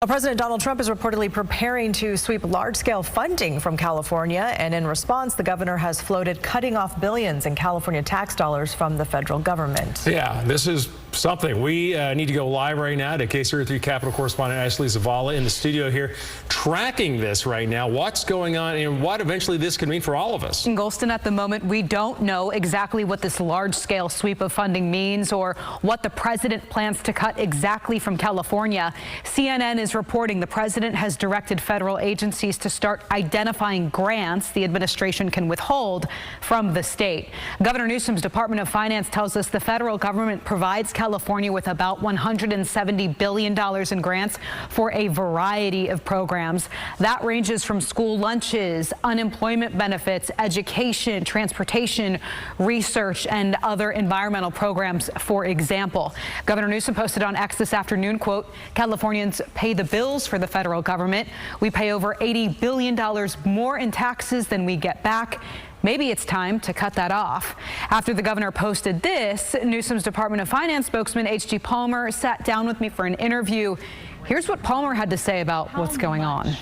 Well, President Donald Trump is reportedly preparing to sweep large-scale funding from California, and in response, the governor has floated cutting off billions in California tax dollars from the federal government. Yeah, this is something. We need to go live right now to KCRA3 Capitol correspondent Ashley Zavala in the studio here, tracking this right now. What's going on and what eventually this could mean for all of us? In Golston, at the moment, we don't know exactly what this large-scale sweep of funding means or what the president plans to cut exactly from California. CNN is reporting the president has directed federal agencies to start identifying grants the administration can withhold from the state. Governor Newsom's Department of Finance tells us the federal government provides California with about $170 billion in grants for a variety of programs. That ranges from school lunches, unemployment benefits, education, transportation, research, and other environmental programs, for example. Governor Newsom posted on X this afternoon, quote, Californians pay the bills for the federal government. We pay over $80 billion more in taxes than we get back. Maybe it's time to cut that off. After the governor posted this, Newsom's Department of Finance spokesman H.G. Palmer sat down with me for an interview. Here's what Palmer had to say about what's going on.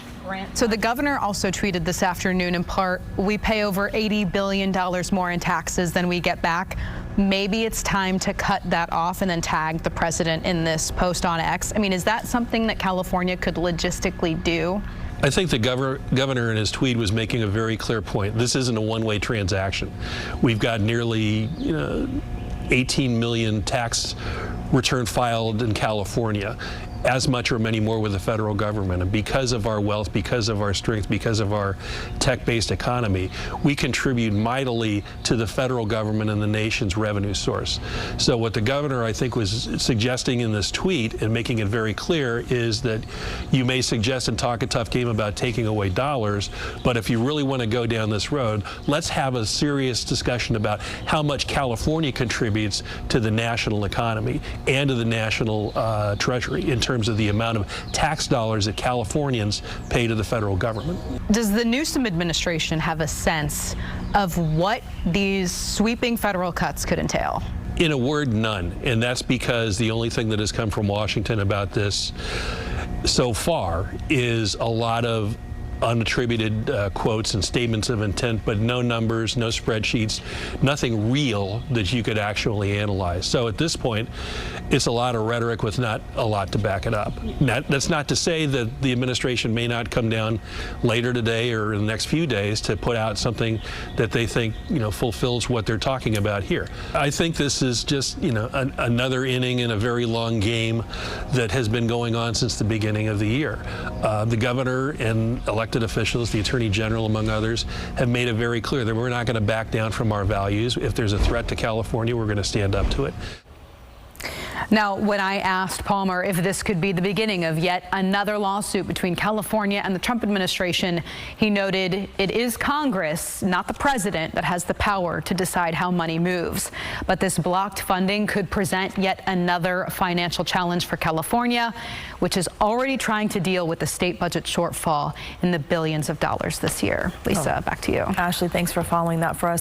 So the governor also tweeted this afternoon, in part, we pay over $80 billion more in taxes than we get back. Maybe it's time to cut that off, and then tag the president in this post on X. I mean, is that something that California could logistically do? I think the governor in his tweet was making a very clear point. This isn't a one-way transaction. We've got nearly 18 million tax return filed in California, as much or many more with the federal government. And because of our wealth, because of our strength, because of our tech-based economy, we contribute mightily to the federal government and the nation's revenue source. So what the governor, I think, was suggesting in this tweet and making it very clear is that you may suggest and talk a tough game about taking away dollars, but if you really want to go down this road, let's have a serious discussion about how much California contributes to the national economy and to the national treasury in terms of the amount of tax dollars that Californians pay to the federal government. Does the Newsom administration have a sense of what these sweeping federal cuts could entail? In a word, none. And that's because the only thing that has come from Washington about this so far is a lot of unattributed quotes and statements of intent, but no numbers, no spreadsheets, nothing real that you could actually analyze. So at this point, it's a lot of rhetoric with not a lot to back it up. That's not to say that the administration may not come down later today or in the next few days to put out something that they think fulfills what they're talking about here. I think this is just another inning in a very long game that has been going on since the beginning of the year. The governor and elected officials, the Attorney General, among others, have made it very clear that we're not going to back down from our values. If there's a threat to California, we're going to stand up to it. Now, when I asked Palmer if this could be the beginning of yet another lawsuit between California and the Trump administration, he noted it is Congress, not the president, that has the power to decide how money moves. But this blocked funding could present yet another financial challenge for California, which is already trying to deal with the state budget shortfall in the billions of dollars this year. Lisa, back to you. Ashley, thanks for following that for us.